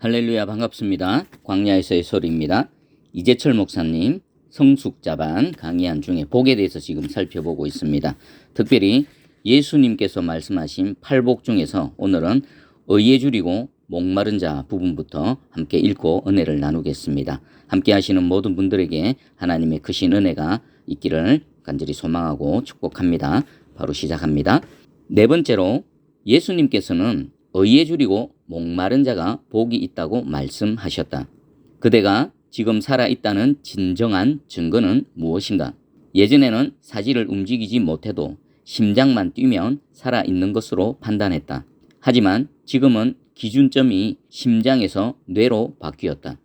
할렐루야, 반갑습니다. 광야에서의 소리입니다. 이재철 목사님 성숙자반 강의한 중에 복에 대해서 지금 살펴보고 있습니다. 특별히 예수님께서 말씀하신 팔복 중에서 오늘은 의에 줄이고 목마른 자 부분부터 함께 읽고 은혜를 나누겠습니다. 함께 하시는 모든 분들에게 하나님의 크신 은혜가 있기를 간절히 소망하고 축복합니다. 바로 시작합니다. 네 번째로 예수님께서는 의에 줄이고 목마른 자가 복이 있다고 말씀하셨다. 그대가 지금 살아있다는 진정한 증거는 무엇인가? 예전에는 사지를 움직이지 못해도 심장만 뛰면 살아있는 것으로 판단했다. 하지만 지금은 기준점이 심장에서 뇌로 바뀌었다.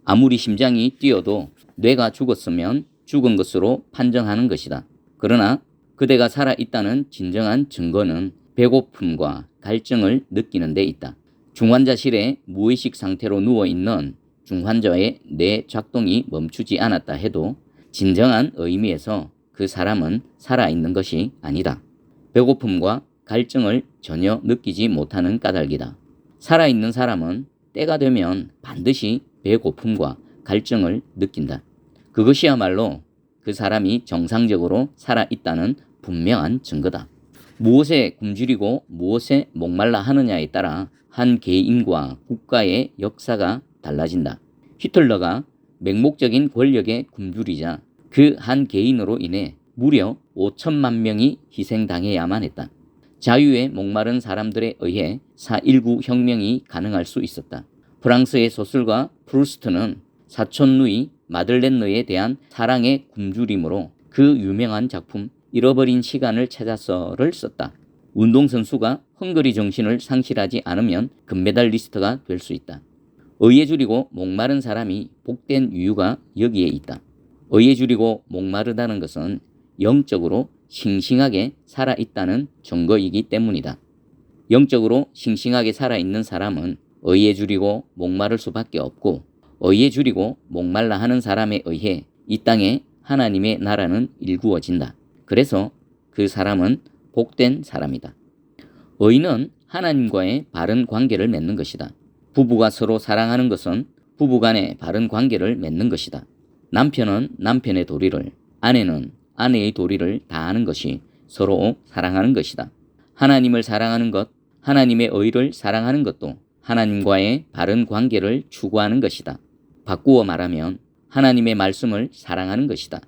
아무리 심장이 뛰어도 뇌가 죽었으면 죽은 것으로 판정하는 것이다. 그러나 그대가 살아있다는 진정한 증거는 배고픔과 갈증을 느끼는 데 있다. 중환자실에 무의식 상태로 누워있는 중환자의 뇌 작동이 멈추지 않았다 해도 진정한 의미에서 그 사람은 살아있는 것이 아니다. 배고픔과 갈증을 전혀 느끼지 못하는 까닭이다. 살아있는 사람은 때가 되면 반드시 배고픔과 갈증을 느낀다. 그것이야말로 그 사람이 정상적으로 살아있다는 분명한 증거다. 무엇에 굶주리고 무엇에 목말라 하느냐에 따라 한 개인과 국가의 역사가 달라진다. 히틀러가 맹목적인 권력에 굶주리자 그 한 개인으로 인해 무려 5천만 명이 희생당해야만 했다. 자유에 목마른 사람들에 의해 4.19 혁명이 가능할 수 있었다. 프랑스의 소설가 프루스트는 사촌 누이 마들렌느에 대한 사랑의 굶주림으로 그 유명한 작품 잃어버린 시간을 찾아서를 썼다. 운동선수가 헝그리 정신을 상실하지 않으면 금메달리스트가 될 수 있다. 의에 줄이고 목마른 사람이 복된 이유가 여기에 있다. 의에 줄이고 목마르다는 것은 영적으로 싱싱하게 살아있다는 증거이기 때문이다. 영적으로 싱싱하게 살아있는 사람은 의에 줄이고 목마를 수밖에 없고 의에 줄이고 목말라 하는 사람에 의해 이 땅에 하나님의 나라는 일구어진다. 그래서 그 사람은 복된 사람이다. 의는 하나님과의 바른 관계를 맺는 것이다. 부부가 서로 사랑하는 것은 부부간의 바른 관계를 맺는 것이다. 남편은 남편의 도리를, 아내는 아내의 도리를 다하는 것이 서로 사랑하는 것이다. 하나님을 사랑하는 것, 하나님의 의를 사랑하는 것도 하나님과의 바른 관계를 추구하는 것이다. 바꾸어 말하면 하나님의 말씀을 사랑하는 것이다.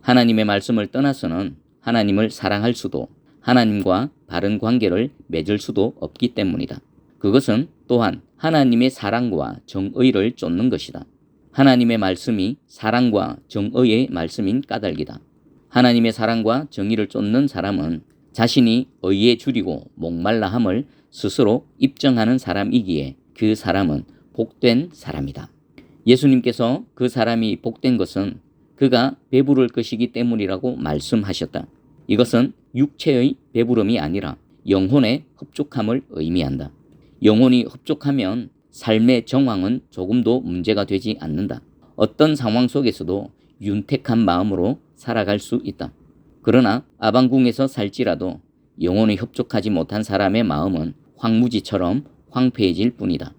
하나님의 말씀을 떠나서는 하나님을 사랑할 수도 하나님과 바른 관계를 맺을 수도 없기 때문이다. 그것은 또한 하나님의 사랑과 정의를 쫓는 것이다. 하나님의 말씀이 사랑과 정의의 말씀인 까닭이다. 하나님의 사랑과 정의를 쫓는 사람은 자신이 의에 줄이고 목말라함을 스스로 입증하는 사람이기에 그 사람은 복된 사람이다. 예수님께서 그 사람이 복된 것은 그가 배부를 것이기 때문이라고 말씀하셨다. 이것은 육체의 배부름이 아니라 영혼의 흡족함을 의미한다. 영혼이 흡족하면 삶의 정황은 조금도 문제가 되지 않는다. 어떤 상황 속에서도 윤택한 마음으로 살아갈 수 있다. 그러나 아방궁에서 살지라도 영혼이 흡족하지 못한 사람의 마음은 황무지처럼 황폐해질 뿐이다.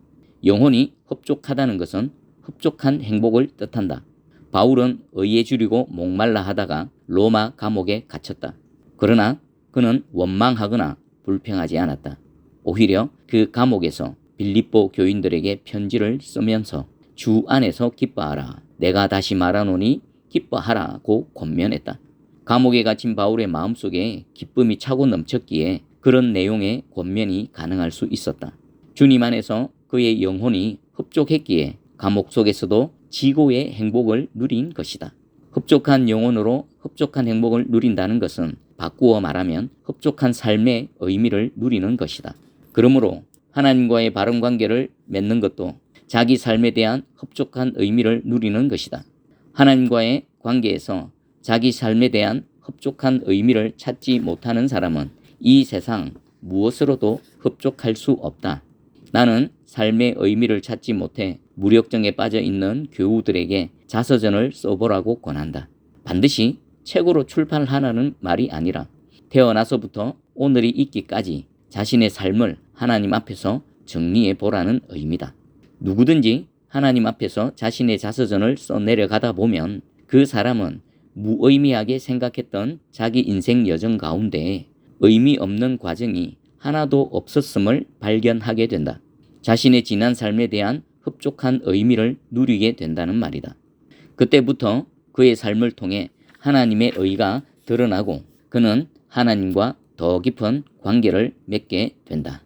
영혼이 흡족하다는 것은 흡족한 행복을 뜻한다. 바울은 의에 줄이고 목말라 하다가 로마 감옥에 갇혔다. 그러나 그는 원망하거나 불평하지 않았다. 오히려 그 감옥에서 빌립보 교인들에게 편지를 쓰면서 주 안에서 기뻐하라. 내가 다시 말하노니 기뻐하라고 권면했다. 감옥에 갇힌 바울의 마음속에 기쁨이 차고 넘쳤기에 그런 내용의 권면이 가능할 수 있었다. 주님 안에서 그의 영혼이 흡족했기에 감옥 속에서도 지고의 행복을 누린 것이다. 흡족한 영혼으로 흡족한 행복을 누린다는 것은 바꾸어 말하면 흡족한 삶의 의미를 누리는 것이다. 그러므로 하나님과의 바른 관계를 맺는 것도 자기 삶에 대한 흡족한 의미를 누리는 것이다. 하나님과의 관계에서 자기 삶에 대한 흡족한 의미를 찾지 못하는 사람은 이 세상 무엇으로도 흡족할 수 없다. 나는 삶의 의미를 찾지 못해 무력정에 빠져 있는 교우들에게 자서전을 써보라고 권한다. 반드시 책으로 출판하라는 말이 아니라 태어나서부터 오늘이 있기까지 자신의 삶을 하나님 앞에서 정리해 보라는 의미다. 누구든지 하나님 앞에서 자신의 자서전을 써내려가다 보면 그 사람은 무의미하게 생각했던 자기 인생 여정 가운데 의미 없는 과정이 하나도 없었음을 발견하게 된다. 자신의 지난 삶에 대한 흡족한 의미를 누리게 된다는 말이다. 그때부터 그의 삶을 통해 하나님의 의가 드러나고 그는 하나님과 더 깊은 관계를 맺게 된다.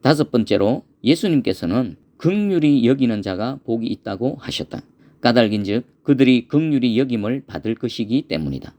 다섯 번째로 예수님께서는 긍휼히 여기는 자가 복이 있다고 하셨다. 까닭인즉 그들이 긍휼히 여김을 받을 것이기 때문이다.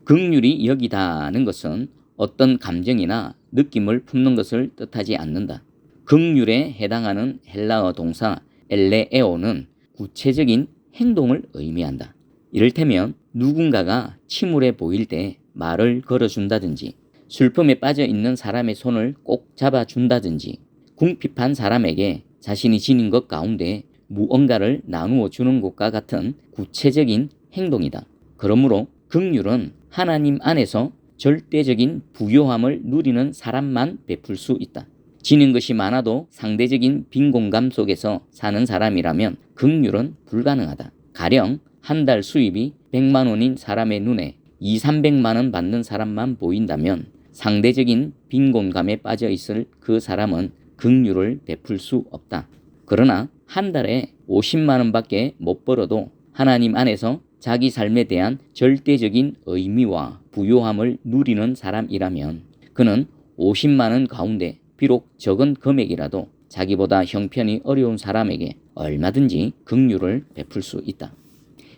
긍휼히 여기다는 것은 어떤 감정이나 느낌을 품는 것을 뜻하지 않는다. 긍휼에 해당하는 헬라어 동사 엘레에오는 구체적인 행동을 의미한다. 이를테면 누군가가 침울해 보일 때 말을 걸어준다든지, 슬픔에 빠져 있는 사람의 손을 꼭 잡아준다든지, 궁핍한 사람에게 자신이 지닌 것 가운데 무언가를 나누어 주는 것과 같은 구체적인 행동이다. 그러므로 긍휼은 하나님 안에서 절대적인 부요함을 누리는 사람만 베풀 수 있다. 지닌 것이 많아도 상대적인 빈곤감 속에서 사는 사람이라면 긍휼은 불가능하다. 가령 한 달 수입이 100만 원인 사람의 눈에 200~300만 원 받는 사람만 보인다면 상대적인 빈곤감에 빠져 있을 그 사람은 긍휼을 베풀 수 없다. 그러나 한 달에 50만 원밖에 못 벌어도 하나님 안에서 자기 삶에 대한 절대적인 의미와 부요함을 누리는 사람이라면 그는 50만 원 가운데 비록 적은 금액이라도 자기보다 형편이 어려운 사람에게 얼마든지 긍휼을 베풀 수 있다.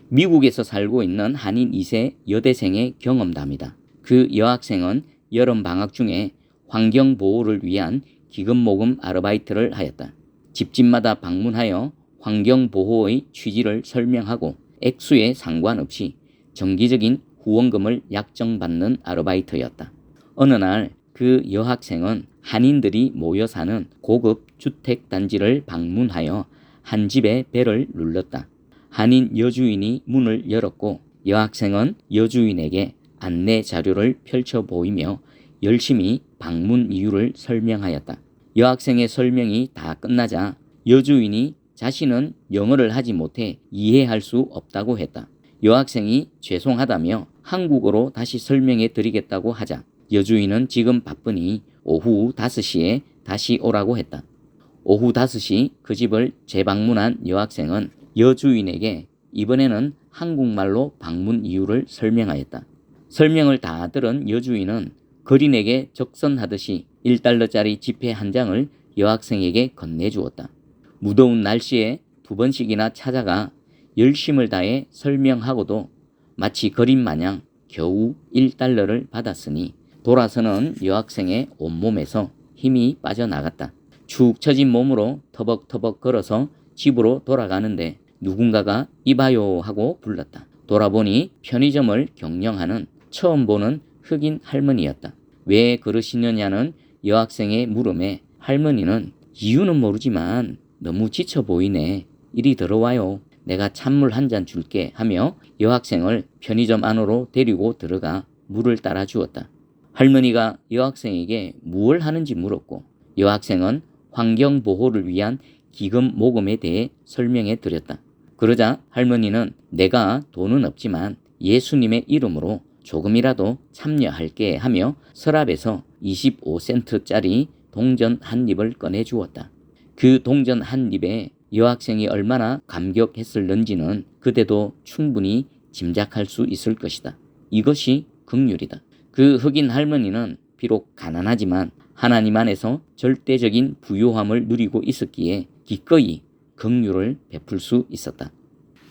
미국에서 살고 있는 한인 2세 여대생의 경험담이다. 그 여학생은 여름 방학 중에 환경보호를 위한 기금모금 아르바이트를 하였다. 집집마다 방문하여 환경보호의 취지를 설명하고 액수에 상관없이 정기적인 후원금을 약정받는 아르바이트였다. 어느 날 그 여학생은 한인들이 모여 사는 고급 주택단지를 방문하여 한 집의 벨을 눌렀다. 한인 여주인이 문을 열었고 여학생은 여주인에게 안내 자료를 펼쳐 보이며 열심히 방문 이유를 설명하였다. 여학생의 설명이 다 끝나자 여주인이 자신은 영어를 하지 못해 이해할 수 없다고 했다. 여학생이 죄송하다며 한국어로 다시 설명해 드리겠다고 하자 여주인은 지금 바쁘니 오후 5시에 다시 오라고 했다. 오후 5시 그 집을 재방문한 여학생은 여주인에게 이번에는 한국말로 방문 이유를 설명하였다. 설명을 다 들은 여주인은 거린에게 적선하듯이 1달러짜리 지폐 한 장을 여학생에게 건네주었다. 무더운 날씨에 2번씩이나 찾아가 열심을 다해 설명하고도 마치 거린 마냥 겨우 1달러를 받았으니 돌아서는 여학생의 온몸에서 힘이 빠져나갔다. 축 처진 몸으로 터벅터벅 걸어서 집으로 돌아가는데 누군가가 이봐요 하고 불렀다. 돌아보니 편의점을 경영하는 처음 보는 흑인 할머니였다. 왜 그러시느냐는 여학생의 물음에 할머니는 이유는 모르지만 너무 지쳐 보이네. 이리 들어와요. 내가 찬물 한 잔 줄게 하며 여학생을 편의점 안으로 데리고 들어가 물을 따라 주었다. 할머니가 여학생에게 무엇을 하는지 물었고 여학생은 환경보호를 위한 기금 모금에 대해 설명해 드렸다. 그러자 할머니는 내가 돈은 없지만 예수님의 이름으로 조금이라도 참여할게 하며 서랍에서 25센트짜리 동전 한 입을 꺼내 주었다. 그 동전 한 입에 여학생이 얼마나 감격했을는지는 그대도 충분히 짐작할 수 있을 것이다. 이것이 긍휼이다. 그 흑인 할머니는 비록 가난하지만 하나님 안에서 절대적인 부요함을 누리고 있었기에 기꺼이 긍휼을 베풀 수 있었다.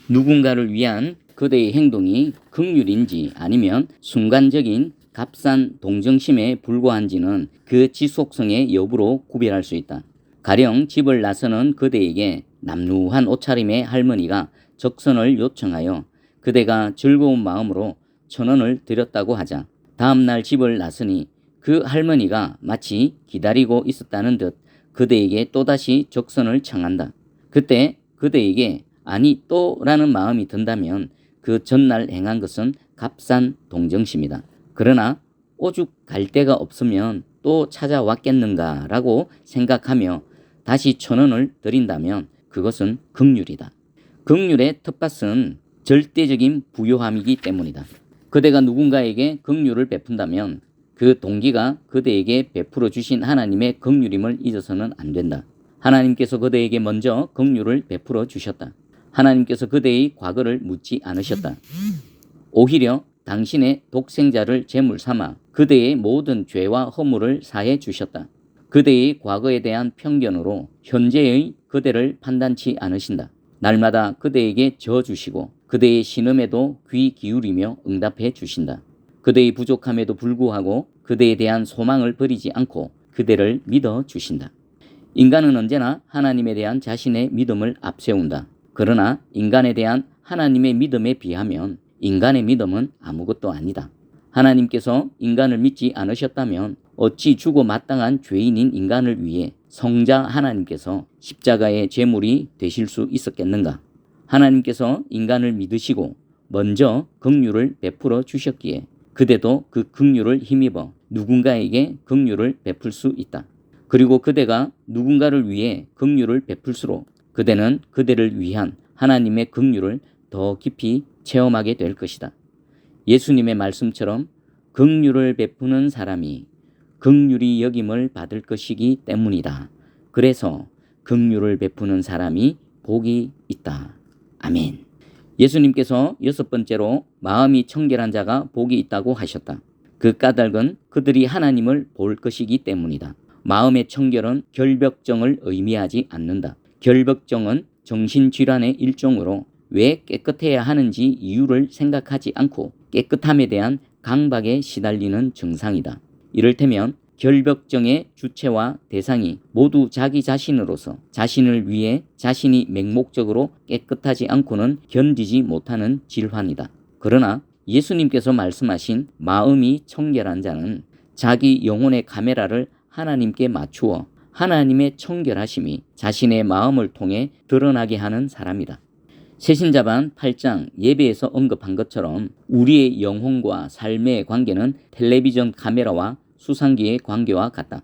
누군가를 위한 그대의 행동이 긍휼인지 아니면 순간적인 값싼 동정심에 불과한지는 그 지속성의 여부로 구별할 수 있다. 가령 집을 나서는 그대에게 남루한 옷차림의 할머니가 적선을 요청하여 그대가 즐거운 마음으로 1,000원을 드렸다고 하자 다음날 집을 나서니 그 할머니가 마치 기다리고 있었다는 듯 그대에게 또다시 적선을 청한다. 그때 그대에게 아니 또라는 마음이 든다면 그 전날 행한 것은 값싼 동정심이다. 그러나 오죽 갈 데가 없으면 또 찾아왔겠는가 라고 생각하며 다시 1,000원을 드린다면 그것은 긍휼이다. 긍휼의 텃밭은 절대적인 부요함이기 때문이다. 그대가 누군가에게 긍휼을 베푼다면 그 동기가 그대에게 베풀어 주신 하나님의 긍휼임을 잊어서는 안 된다. 하나님께서 그대에게 먼저 긍휼을 베풀어 주셨다. 하나님께서 그대의 과거를 묻지 않으셨다. 오히려 당신의 독생자를 제물 삼아 그대의 모든 죄와 허물을 사해 주셨다. 그대의 과거에 대한 편견으로 현재의 그대를 판단치 않으신다. 날마다 그대에게 져 주시고 그대의 신음에도 귀 기울이며 응답해 주신다. 그대의 부족함에도 불구하고 그대에 대한 소망을 버리지 않고 그대를 믿어 주신다. 인간은 언제나 하나님에 대한 자신의 믿음을 앞세운다. 그러나 인간에 대한 하나님의 믿음에 비하면 인간의 믿음은 아무것도 아니다. 하나님께서 인간을 믿지 않으셨다면 어찌 주고 마땅한 죄인인 인간을 위해 성자 하나님께서 십자가의 제물이 되실 수 있었겠는가? 하나님께서 인간을 믿으시고 먼저 긍휼을 베풀어 주셨기에 그대도 그 긍휼을 힘입어 누군가에게 긍휼을 베풀 수 있다. 그리고 그대가 누군가를 위해 긍휼을 베풀수록 그대는 그대를 위한 하나님의 긍휼을 더 깊이 체험하게 될 것이다. 예수님의 말씀처럼 긍휼을 베푸는 사람이 긍휼히 여김을 받을 것이기 때문이다. 그래서 긍휼을 베푸는 사람이 복이 있다. 아멘. 예수님께서 6번째로 마음이 청결한 자가 복이 있다고 하셨다. 그 까닭은 그들이 하나님을 볼 것이기 때문이다. 마음의 청결은 결벽증을 의미하지 않는다. 결벽증은 정신질환의 일종으로 왜 깨끗해야 하는지 이유를 생각하지 않고 깨끗함에 대한 강박에 시달리는 증상이다. 이를테면 결벽증의 주체와 대상이 모두 자기 자신으로서 자신을 위해 자신이 맹목적으로 깨끗하지 않고는 견디지 못하는 질환이다. 그러나 예수님께서 말씀하신 마음이 청결한 자는 자기 영혼의 카메라를 하나님께 맞추어 하나님의 청결하심이 자신의 마음을 통해 드러나게 하는 사람이다. 새신자반 8장 예배에서 언급한 것처럼 우리의 영혼과 삶의 관계는 텔레비전 카메라와 수상기의 관계와 같다.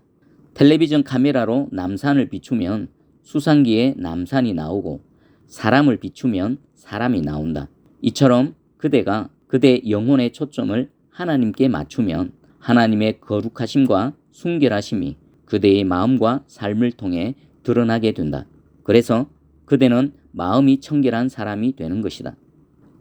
텔레비전 카메라로 남산을 비추면 수상기에 남산이 나오고 사람을 비추면 사람이 나온다. 이처럼 그대가 그대 영혼의 초점을 하나님께 맞추면 하나님의 거룩하심과 순결하심이 그대의 마음과 삶을 통해 드러나게 된다. 그래서 그대는 마음이 청결한 사람이 되는 것이다.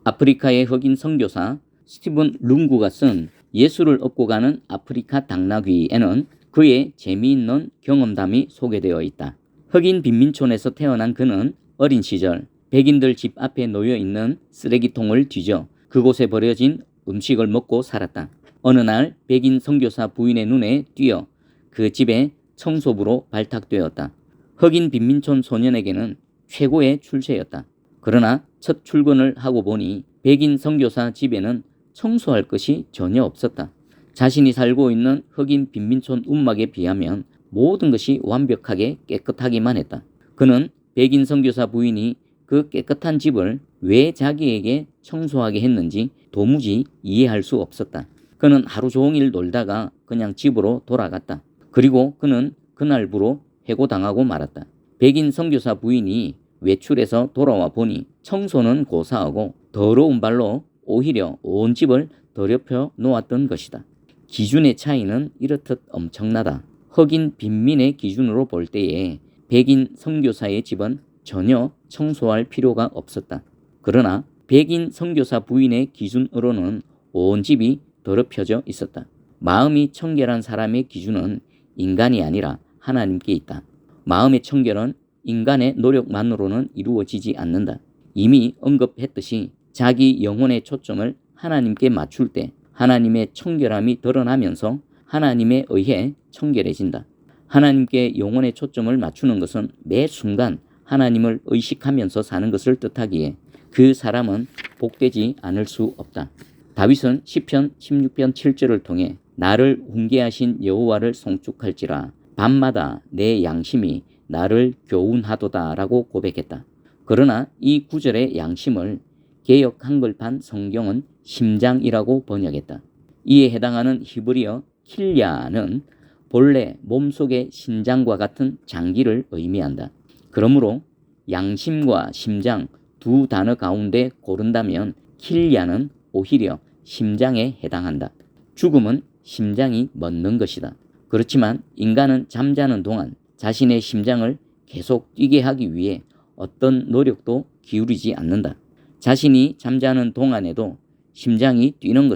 아프리카의 흑인 선교사 스티븐 룽구가 쓴 예수를 얻고 가는 아프리카 당나귀에는 그의 재미있는 경험담이 소개되어 있다. 흑인 빈민촌에서 태어난 그는 어린 시절 백인들 집 앞에 놓여 있는 쓰레기통을 뒤져 그곳에 버려진 음식을 먹고 살았다. 어느 날 백인 선교사 부인의 눈에 띄어 그 집에 청소부로 발탁되었다. 흑인 빈민촌 소년에게는 최고의 출세였다. 그러나 첫 출근을 하고 보니 백인 선교사 집에는 청소할 것이 전혀 없었다. 자신이 살고 있는 흑인 빈민촌 움막에 비하면 모든 것이 완벽하게 깨끗하기만 했다. 그는 백인 선교사 부인이 그 깨끗한 집을 왜 자기에게 청소하게 했는지 도무지 이해할 수 없었다. 그는 하루 종일 놀다가 그냥 집으로 돌아갔다. 그리고 그는 그날부로 해고당하고 말았다. 백인 선교사 부인이 외출해서 돌아와 보니 청소는 고사하고 더러운 발로 오히려 온 집을 더럽혀 놓았던 것이다. 기준의 차이는 이렇듯 엄청나다. 흑인 빈민의 기준으로 볼 때에 백인 선교사의 집은 전혀 청소할 필요가 없었다. 그러나 백인 선교사 부인의 기준으로는 온 집이 더럽혀져 있었다. 마음이 청결한 사람의 기준은 인간이 아니라 하나님께 있다. 마음의 청결은 인간의 노력만으로는 이루어지지 않는다. 이미 언급했듯이 자기 영혼의 초점을 하나님께 맞출 때 하나님의 청결함이 드러나면서 하나님에 의해 청결해진다. 하나님께 영혼의 초점을 맞추는 것은 매 순간 하나님을 의식하면서 사는 것을 뜻하기에 그 사람은 복되지 않을 수 없다. 다윗은 시편 16편 7절을 통해 나를 훈계하신 여호와를 송축할지라 밤마다 내 양심이 나를 교훈하도다라고 고백했다. 그러나 이 구절의 양심을 개역 한글판 성경은 심장이라고 번역했다. 이에 해당하는 히브리어 킬야는 본래 몸속의 심장과 같은 장기를 의미한다. 그러므로 양심과 심장 두 단어 가운데 고른다면 킬리아는 오히려 심장에 해당한다. 죽음은 심장이 멎는 것이다. 그렇지만 인간은 잠자는 동안 자신의 심장을 계속 뛰게 하기 위해 어떤 노력도 기울이지 않는다. 자신이 잠자는 동안에도 심장이 뛰는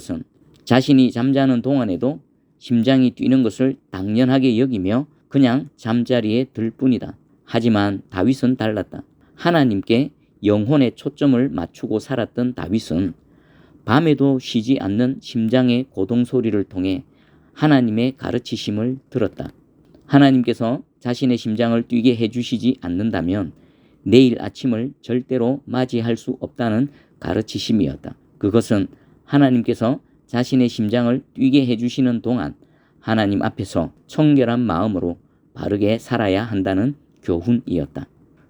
것은 당연하게 여기며 그냥 잠자리에 들 뿐이다. 하지만 다윗은 달랐다. 하나님께 영혼의 초점을 맞추고 살았던 다윗은 밤에도 쉬지 않는 심장의 고동 소리를 통해 하나님의 가르치심을 들었다. 하나님께서 자신의 심장을 뛰게 해주시지 않는다면 내일 아침을 절대로 맞이할 수 없다는 가르치심이었다. 그것은 하나님께서 자신의 심장을 뛰게 해주시는 동안 하나님 앞에서 청결한 마음으로 바르게 살아야 한다는 교훈이었다.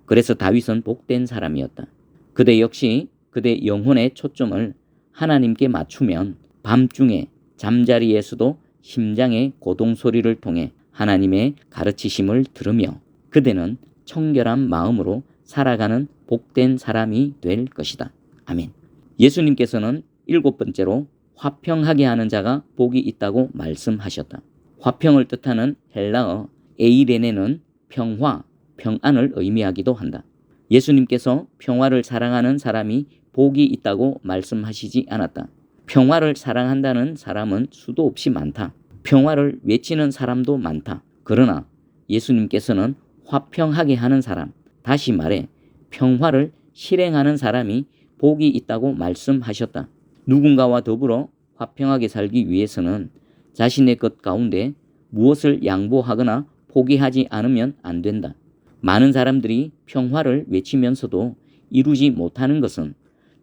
그래서 다윗은 복된 사람이었다. 그대 역시 그대 영혼의 초점을 하나님께 맞추면 밤중에 잠자리에서도 심장의 고동 소리를 통해 하나님의 가르치심을 들으며 그대는 청결한 마음으로 살아가는 복된 사람이 될 것이다. 아멘. 예수님께서는 7번째로 화평하게 하는 자가 복이 있다고 말씀하셨다. 화평을 뜻하는 헬라어 에이레네는 평화, 평안을 의미하기도 한다. 예수님께서 평화를 사랑하는 사람이 복이 있다고 말씀하시지 않았다. 평화를 사랑한다는 사람은 수도 없이 많다. 평화를 외치는 사람도 많다. 그러나 예수님께서는 화평하게 하는 사람, 다시 말해 평화를 실행하는 사람이 복이 있다고 말씀하셨다. 누군가와 더불어 화평하게 살기 위해서는 자신의 것 가운데 무엇을 양보하거나 포기하지 않으면 안 된다. 많은 사람들이 평화를 외치면서도 이루지 못하는 것은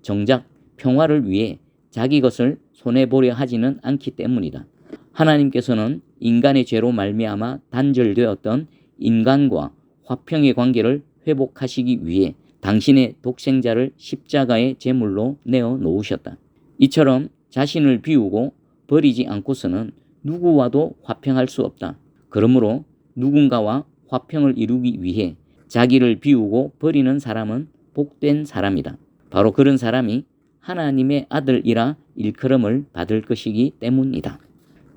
정작 평화를 위해 자기 것을 손해보려 하지는 않기 때문이다. 하나님께서는 인간의 죄로 말미암아 단절되었던 인간과 화평의 관계를 회복하시기 위해 당신의 독생자를 십자가의 제물로 내어 놓으셨다. 이처럼 자신을 비우고 버리지 않고서는 누구와도 화평할 수 없다. 그러므로 누군가와 화평을 이루기 위해 자기를 비우고 버리는 사람은 복된 사람이다. 바로 그런 사람이 하나님의 아들이라 일컬음을 받을 것이기 때문이다.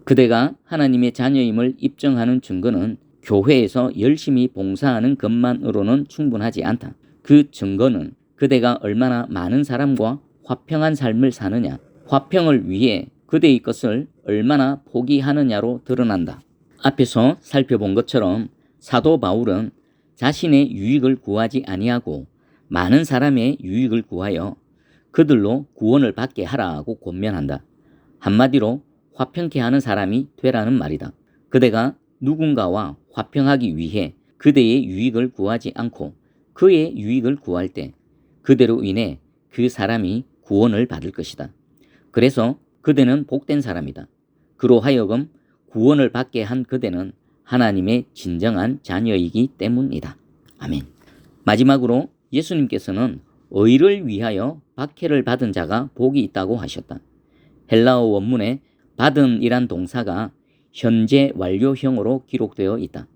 그대가 하나님의 자녀임을 입증하는 증거는 교회에서 열심히 봉사하는 것만으로는 충분하지 않다. 그 증거는 그대가 얼마나 많은 사람과 화평한 삶을 사느냐, 화평을 위해 그대의 것을 얼마나 포기하느냐로 드러난다. 앞에서 살펴본 것처럼 사도 바울은 자신의 유익을 구하지 아니하고 많은 사람의 유익을 구하여 그들로 구원을 받게 하라고 권면한다. 한마디로 화평케 하는 사람이 되라는 말이다. 그대가 누군가와 화평하기 위해 그대의 유익을 구하지 않고 그의 유익을 구할 때 그대로 인해 그 사람이 구원을 받을 것이다. 그래서 그대는 복된 사람이다. 그로 하여금 구원을 받게 한 그대는 하나님의 진정한 자녀이기 때문이다. 아멘. 마지막으로 예수님께서는 의를 위하여 박해를 받은 자가 복이 있다고 하셨다. 헬라어 원문에 받은이란 동사가 현재 완료형으로 기록되어 있다.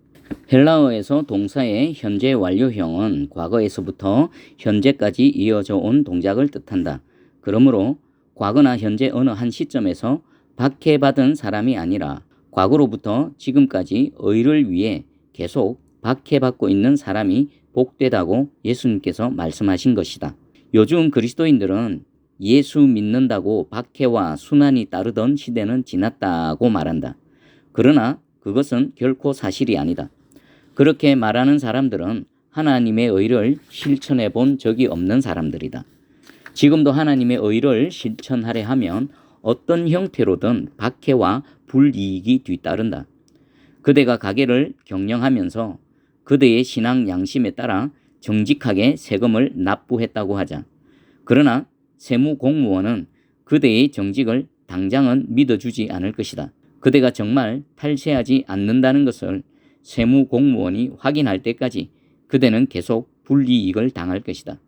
헬라어에서 동사의 현재 완료형은 과거에서부터 현재까지 이어져 온 동작을 뜻한다. 그러므로 과거나 현재 어느 한 시점에서 박해받은 사람이 아니라 과거로부터 지금까지 의를 위해 계속 박해받고 있는 사람이 복되다고 예수님께서 말씀하신 것이다. 요즘 그리스도인들은 예수 믿는다고 박해와 순환이 따르던 시대는 지났다고 말한다. 그러나 그것은 결코 사실이 아니다. 그렇게 말하는 사람들은 하나님의 의를 실천해 본 적이 없는 사람들이다. 지금도 하나님의 의를 실천하려 하면 어떤 형태로든 박해와 불이익이 뒤따른다. 그대가 가게를 경영하면서 그대의 신앙 양심에 따라 정직하게 세금을 납부했다고 하자. 그러나 세무 공무원은 그대의 정직을 당장은 믿어주지 않을 것이다. 그대가 정말 탈세하지 않는다는 것을 세무 공무원이 확인할 때까지 그대는 계속 불이익을 당할 것이다.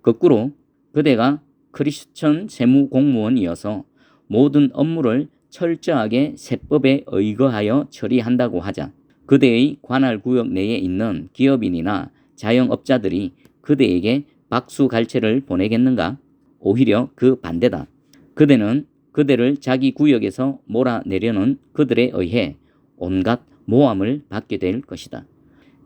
거꾸로 그대가 크리스천 세무 공무원이어서 모든 업무를 철저하게 세법에 의거하여 처리한다고 하자. 그대의 관할 구역 내에 있는 기업인이나 자영업자들이 그대에게 박수갈채를 보내겠는가? 오히려 그 반대다. 그대는 그대를 자기 구역에서 몰아내려는 그들에 의해 온갖 모함을 받게 될 것이다.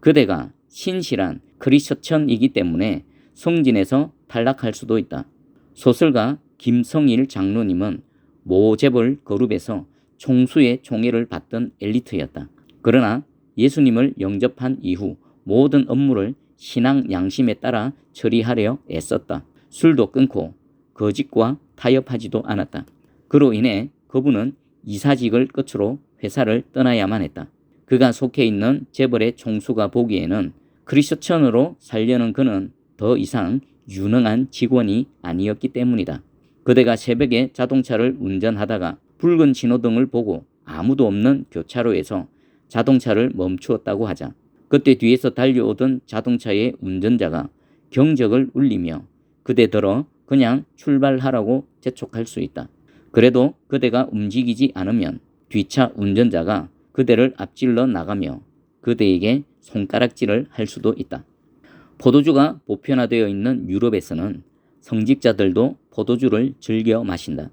그대가 신실한 크리스천이기 때문에 성진에서 탈락할 수도 있다. 소설가 김성일 장로님은 모 재벌 그룹에서 총수의 총애를 받던 엘리트였다. 그러나 예수님을 영접한 이후 모든 업무를 신앙 양심에 따라 처리하려 애썼다. 술도 끊고 거짓과 타협하지도 않았다. 그로 인해 그분은 이사직을 끝으로 회사를 떠나야만 했다. 그가 속해 있는 재벌의 총수가 보기에는 크리스천으로 살려는 그는 더 이상 유능한 직원이 아니었기 때문이다. 그대가 새벽에 자동차를 운전하다가 붉은 신호등을 보고 아무도 없는 교차로에서 자동차를 멈추었다고 하자. 그때 뒤에서 달려오던 자동차의 운전자가 경적을 울리며 그대더러 그냥 출발하라고 재촉할 수 있다. 그래도 그대가 움직이지 않으면 뒷차 운전자가 그대를 앞질러 나가며 그대에게 손가락질을 할 수도 있다. 포도주가 보편화되어 있는 유럽에서는 성직자들도 포도주를 즐겨 마신다.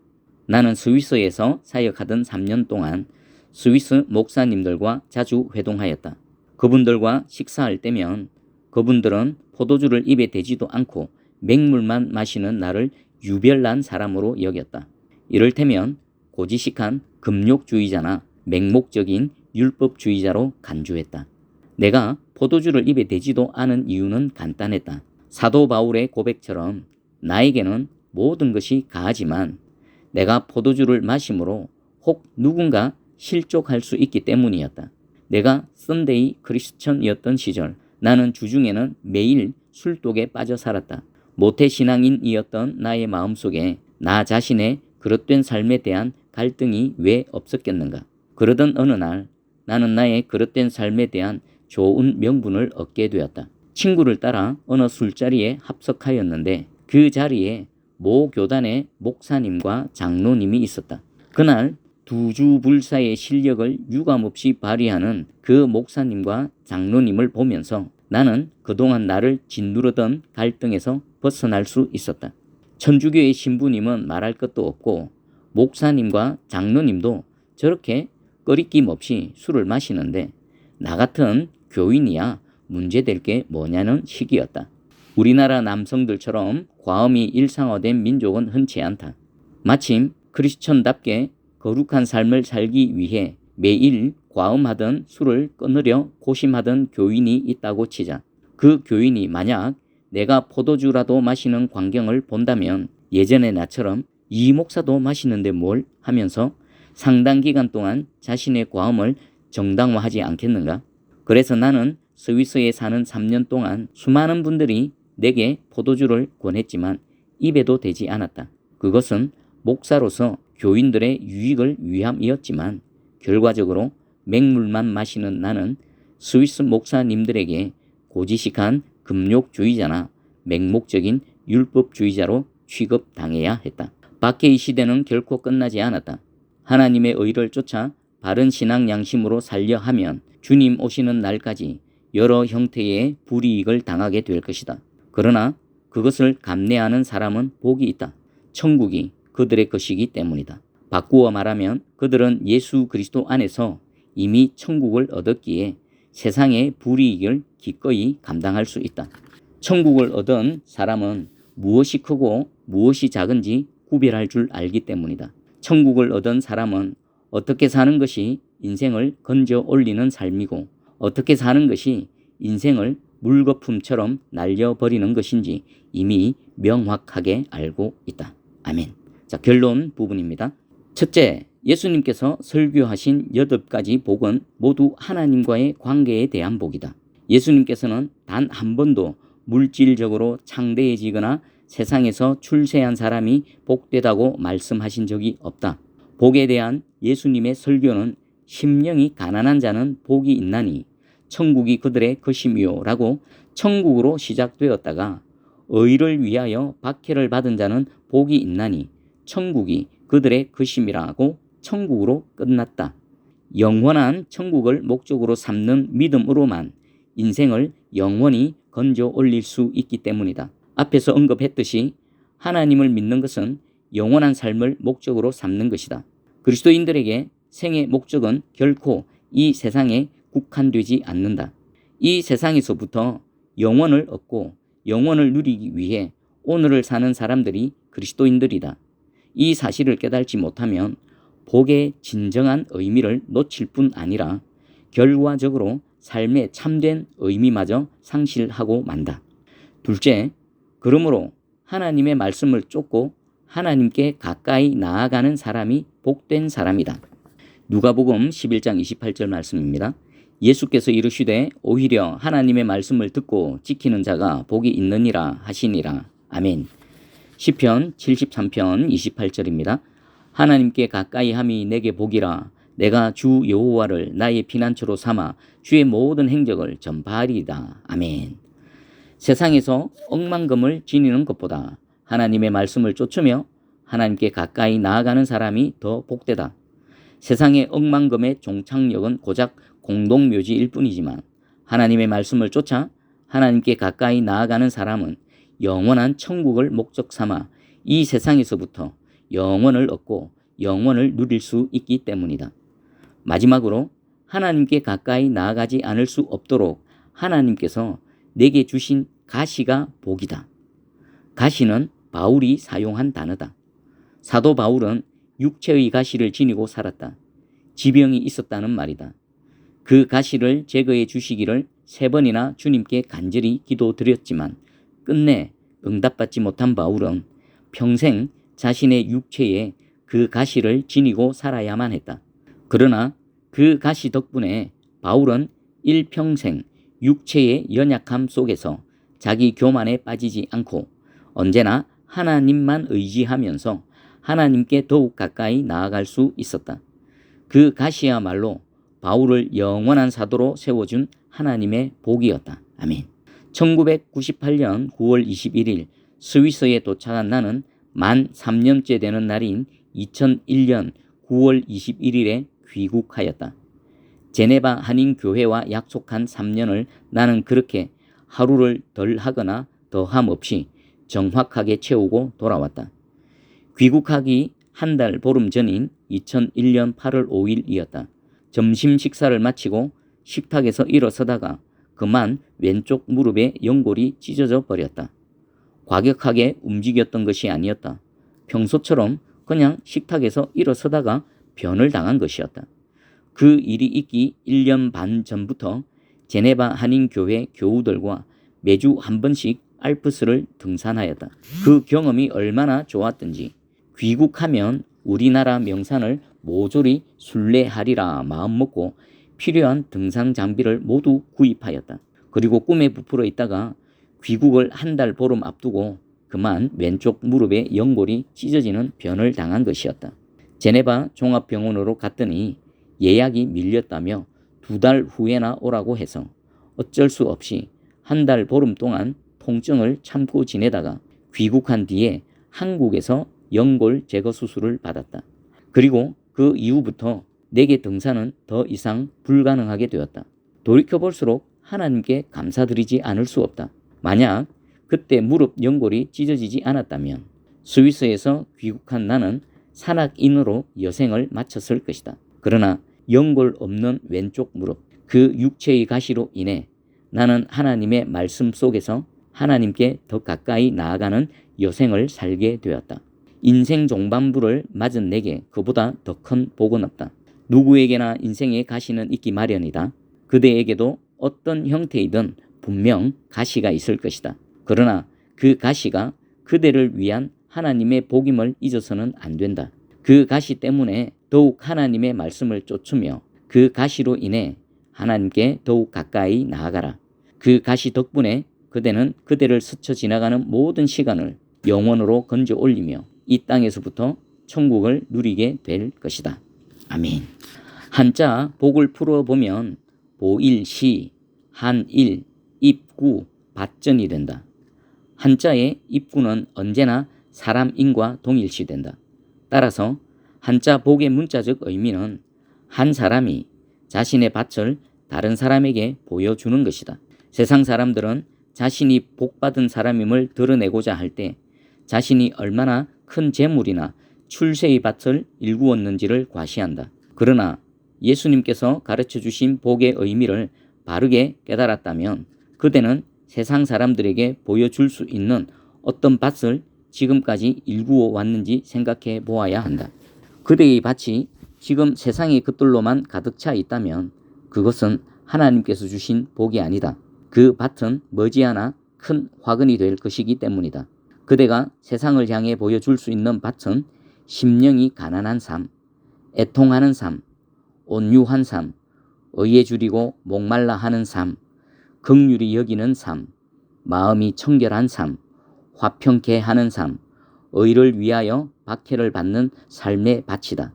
나는 스위스에서 사역하던 3년 동안 스위스 목사님들과 자주 회동하였다. 그분들과 식사할 때면 그분들은 포도주를 입에 대지도 않고 맹물만 마시는 나를 유별난 사람으로 여겼다. 이를테면 고지식한 금욕주의자나 맹목적인 율법주의자로 간주했다. 내가 포도주를 입에 대지도 않은 이유는 간단했다. 사도 바울의 고백처럼 나에게는 모든 것이 가하지만 내가 포도주를 마심으로 혹 누군가 실족할 수 있기 때문이었다. 내가 썬데이 크리스천이었던 시절 나는 주중에는 매일 술독에 빠져 살았다. 모태신앙인이었던 나의 마음속에 나 자신의 그릇된 삶에 대한 갈등이 왜 없었겠는가. 그러던 어느 날 나는 나의 그릇된 삶에 대한 좋은 명분을 얻게 되었다. 친구를 따라 어느 술자리에 합석하였는데 그 자리에 모 교단의 목사님과 장로님이 있었다. 그날 두주불사의 실력을 유감없이 발휘하는 그 목사님과 장로님을 보면서 나는 그동안 나를 짓누르던 갈등에서 벗어날 수 있었다. 천주교의 신부님은 말할 것도 없고 목사님과 장로님도 저렇게 꺼리낌 없이 술을 마시는데 나 같은 교인이야 문제될 게 뭐냐는 시기였다. 우리나라 남성들처럼 과음이 일상화된 민족은 흔치 않다. 마침 크리스천답게 거룩한 삶을 살기 위해 매일 과음하던 술을 끊으려 고심하던 교인이 있다고 치자. 그 교인이 만약 내가 포도주라도 마시는 광경을 본다면 예전의 나처럼 이 목사도 마시는데 뭘 하면서 상당 기간 동안 자신의 과음을 정당화하지 않겠는가? 그래서 나는 스위스에 사는 3년 동안 수많은 분들이 내게 포도주를 권했지만 입에도 대지 않았다. 그것은 목사로서 교인들의 유익을 위함이었지만 결과적으로 맹물만 마시는 나는 스위스 목사님들에게 고지식한 금욕주의자나 맹목적인 율법주의자로 취급당해야 했다. 밖의 시대는 결코 끝나지 않았다. 하나님의 의를 쫓아 바른 신앙 양심으로 살려 하면 주님 오시는 날까지 여러 형태의 불이익을 당하게 될 것이다. 그러나 그것을 감내하는 사람은 복이 있다. 천국이 그들의 것이기 때문이다. 바꾸어 말하면 그들은 예수 그리스도 안에서 이미 천국을 얻었기에 세상의 불이익을 기꺼이 감당할 수 있다. 천국을 얻은 사람은 무엇이 크고 무엇이 작은지 구별할 줄 알기 때문이다. 천국을 얻은 사람은 어떻게 사는 것이 인생을 건져 올리는 삶이고 어떻게 사는 것이 인생을 물거품처럼 날려버리는 것인지 이미 명확하게 알고 있다. 아멘. 자, 결론 부분입니다. 첫째, 예수님께서 설교하신 8가지 복은 모두 하나님과의 관계에 대한 복이다. 예수님께서는 단 한 번도 물질적으로 창대해지거나 세상에서 출세한 사람이 복되다고 말씀하신 적이 없다. 복에 대한 예수님의 설교는 심령이 가난한 자는 복이 있나니 천국이 그들의 것이미요 라고 천국으로 시작되었다가 의를 위하여 박해를 받은 자는 복이 있나니 천국이 그들의 것임이라고 천국으로 끝났다. 영원한 천국을 목적으로 삼는 믿음으로만 인생을 영원히 건져 올릴 수 있기 때문이다. 앞에서 언급했듯이 하나님을 믿는 것은 영원한 삶을 목적으로 삼는 것이다. 그리스도인들에게 생의 목적은 결코 이 세상에 국한되지 않는다. 이 세상에서부터 영원을 얻고 영원을 누리기 위해 오늘을 사는 사람들이 그리스도인들이다. 이 사실을 깨닫지 못하면 복의 진정한 의미를 놓칠 뿐 아니라 결과적으로 삶의 참된 의미마저 상실하고 만다. 둘째, 그러므로 하나님의 말씀을 쫓고 하나님께 가까이 나아가는 사람이 복된 사람이다. 누가복음 11장 28절 말씀입니다. 예수께서 이르시되 오히려 하나님의 말씀을 듣고 지키는 자가 복이 있느니라 하시니라. 아멘. 시편 73편 28절입니다. 하나님께 가까이 함이 내게 복이라. 내가 주 여호와를 나의 피난처로 삼아 주의 모든 행적을 전파하리이다. 아멘. 세상에서 억만금을 지니는 것보다 하나님의 말씀을 쫓으며 하나님께 가까이 나아가는 사람이 더 복되다. 세상의 억만금의 종착역은 고작 공동묘지일 뿐이지만 하나님의 말씀을 쫓아 하나님께 가까이 나아가는 사람은 영원한 천국을 목적 삼아 이 세상에서부터 영원을 얻고 영원을 누릴 수 있기 때문이다. 마지막으로 하나님께 가까이 나아가지 않을 수 없도록 하나님께서 내게 주신 가시가 복이다. 가시는 바울이 사용한 단어다. 사도 바울은 육체의 가시를 지니고 살았다. 지병이 있었다는 말이다. 그 가시를 제거해 주시기를 3번이나 주님께 간절히 기도드렸지만 끝내 응답받지 못한 바울은 평생 자신의 육체에 그 가시를 지니고 살아야만 했다. 그러나 그 가시 덕분에 바울은 일평생 육체의 연약함 속에서 자기 교만에 빠지지 않고 언제나 하나님만 의지하면서 하나님께 더욱 가까이 나아갈 수 있었다. 그 가시야말로 바울을 영원한 사도로 세워준 하나님의 복이었다. 아멘. 1998년 9월 21일 스위스에 도착한 나는 만 3년째 되는 날인 2001년 9월 21일에 귀국하였다. 제네바 한인교회와 약속한 3년을 나는 그렇게 하루를 덜 하거나 더함 없이 정확하게 채우고 돌아왔다. 귀국하기 한 달 보름 전인 2001년 8월 5일이었다. 점심 식사를 마치고 식탁에서 일어서다가 그만 왼쪽 무릎에 연골이 찢어져 버렸다. 과격하게 움직였던 것이 아니었다. 평소처럼 그냥 식탁에서 일어서다가 변을 당한 것이었다. 그 일이 있기 1년 반 전부터 제네바 한인교회 교우들과 매주 한 번씩 알프스를 등산하였다. 그 경험이 얼마나 좋았던지 귀국하면 우리나라 명산을 모조리 순례하리라 마음먹고 필요한 등산 장비를 모두 구입하였다. 그리고 꿈에 부풀어 있다가 귀국을 한 달 보름 앞두고 그만 왼쪽 무릎에 연골이 찢어지는 변을 당한 것이었다. 제네바 종합병원으로 갔더니 예약이 밀렸다며 2달 후에나 오라고 해서 어쩔 수 없이 한 달 보름 동안 통증을 참고 지내다가 귀국한 뒤에 한국에서 연골 제거 수술을 받았다. 그리고 그 이후부터 내게 등산은 더 이상 불가능하게 되었다. 돌이켜볼수록 하나님께 감사드리지 않을 수 없다. 만약 그때 무릎 연골이 찢어지지 않았다면 스위스에서 귀국한 나는 산악인으로 여생을 마쳤을 것이다. 그러나 연골 없는 왼쪽 무릎, 그 육체의 가시로 인해 나는 하나님의 말씀 속에서 하나님께 더 가까이 나아가는 여생을 살게 되었다. 인생 종반부를 맞은 내게 그보다 더 큰 복은 없다. 누구에게나 인생의 가시는 있기 마련이다. 그대에게도 어떤 형태이든 분명 가시가 있을 것이다. 그러나 그 가시가 그대를 위한 하나님의 복임을 잊어서는 안 된다. 그 가시 때문에 더욱 하나님의 말씀을 쫓으며 그 가시로 인해 하나님께 더욱 가까이 나아가라. 그 가시 덕분에 그대는 그대를 스쳐 지나가는 모든 시간을 영원으로 건져 올리며 이 땅에서부터 천국을 누리게 될 것이다. 아멘. 한자 복을 풀어보면 보일시, 한일, 입구, 밭전이 된다. 한자의 입구는 언제나 사람 인과 동일시된다. 따라서 한자 복의 문자적 의미는 한 사람이 자신의 밭을 다른 사람에게 보여주는 것이다. 세상 사람들은 자신이 복받은 사람임을 드러내고자 할 때 자신이 얼마나 큰 재물이나 출세의 밭을 일구었는지를 과시한다. 그러나 예수님께서 가르쳐 주신 복의 의미를 바르게 깨달았다면 그대는 세상 사람들에게 보여줄 수 있는 어떤 밭을 지금까지 일구어 왔는지 생각해 보아야 한다. 그대의 밭이 지금 세상의 것들로만 가득 차 있다면 그것은 하나님께서 주신 복이 아니다. 그 밭은 머지않아 큰 화근이 될 것이기 때문이다. 그대가 세상을 향해 보여줄 수 있는 밭은 심령이 가난한 삶, 애통하는 삶, 온유한 삶, 의에 줄이고 목말라 하는 삶, 긍휼히 여기는 삶, 마음이 청결한 삶, 화평케 하는 삶, 의를 위하여 박해를 받는 삶의 밭이다.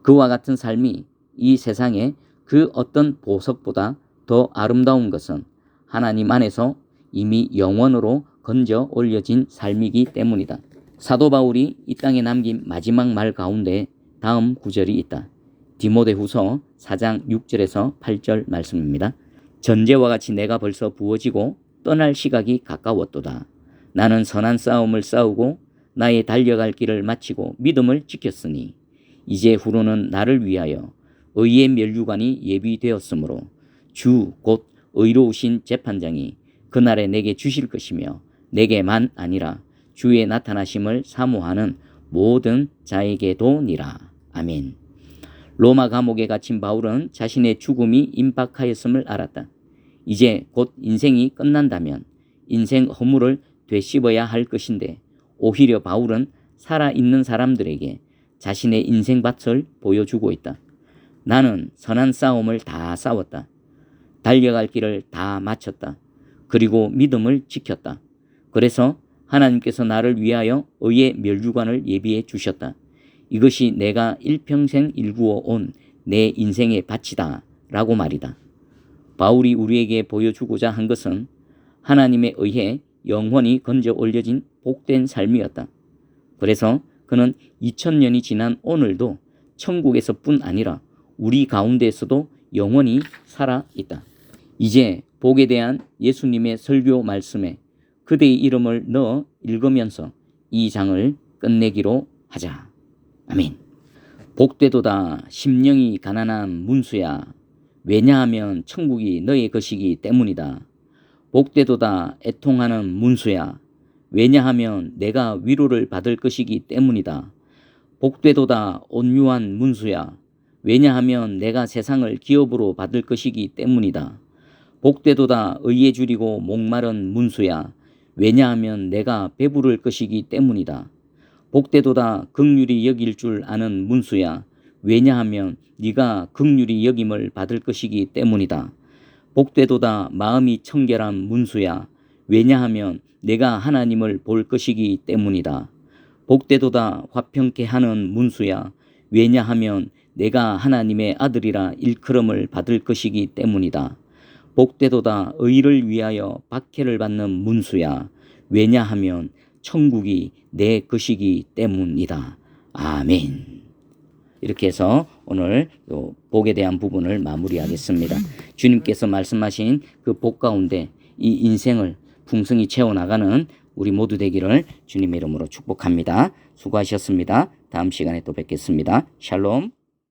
그와 같은 삶이 이 세상의 그 어떤 보석보다 더 아름다운 것은 하나님 안에서 이미 영원으로 건져 올려진 삶이기 때문이다. 사도 바울이 이 땅에 남긴 마지막 말 가운데 다음 구절이 있다. 디모데후서 4장 6절에서 8절 말씀입니다. 전제와 같이 내가 벌써 부어지고 떠날 시각이 가까웠도다. 나는 선한 싸움을 싸우고 나의 달려갈 길을 마치고 믿음을 지켰으니 이제 후로는 나를 위하여 의의 면류관이 예비되었으므로 주 곧 의로우신 재판장이 그날에 내게 주실 것이며 내게만 아니라 주의 나타나심을 사모하는 모든 자에게도니라. 아멘. 로마 감옥에 갇힌 바울은 자신의 죽음이 임박하였음을 알았다. 이제 곧 인생이 끝난다면 인생 허물을 되씹어야 할 것인데 오히려 바울은 살아있는 사람들에게 자신의 인생밭을 보여주고 있다. 나는 선한 싸움을 다 싸웠다. 달려갈 길을 다 마쳤다. 그리고 믿음을 지켰다. 그래서 하나님께서 나를 위하여 의의 면류관을 예비해 주셨다. 이것이 내가 일평생 일구어 온 내 인생의 밭이다 라고 말이다. 바울이 우리에게 보여주고자 한 것은 하나님에 의해 영원히 건져 올려진 복된 삶이었다. 그래서 그는 2000년이 지난 오늘도 천국에서뿐 아니라 우리 가운데에서도 영원히 살아있다. 이제 복에 대한 예수님의 설교 말씀에 그대의 이름을 넣어 읽으면서 이 장을 끝내기로 하자. 아멘. 복되도다 심령이 가난한 문수야. 왜냐하면 천국이 너의 것이기 때문이다. 복되도다 애통하는 문수야. 왜냐하면 내가 위로를 받을 것이기 때문이다. 복되도다 온유한 문수야. 왜냐하면 내가 세상을 기업으로 받을 것이기 때문이다. 복되도다 의에 줄이고 목마른 문수야. 왜냐하면 내가 배부를 것이기 때문이다. 복되도다 긍휼히 여길 줄 아는 문수야. 왜냐하면 네가 긍휼히 여김을 받을 것이기 때문이다. 복되도다 마음이 청결한 문수야. 왜냐하면 내가 하나님을 볼 것이기 때문이다. 복되도다 화평케 하는 문수야. 왜냐하면 내가 하나님의 아들이라 일컬음을 받을 것이기 때문이다. 복되도다 의를 위하여 박해를 받는 문수야. 왜냐하면 천국이 내 것이기 때문이다. 아멘. 이렇게 해서 오늘 복에 대한 부분을 마무리하겠습니다. 주님께서 말씀하신 그 복 가운데 이 인생을 풍성히 채워나가는 우리 모두 되기를 주님의 이름으로 축복합니다. 수고하셨습니다. 다음 시간에 또 뵙겠습니다. 샬롬.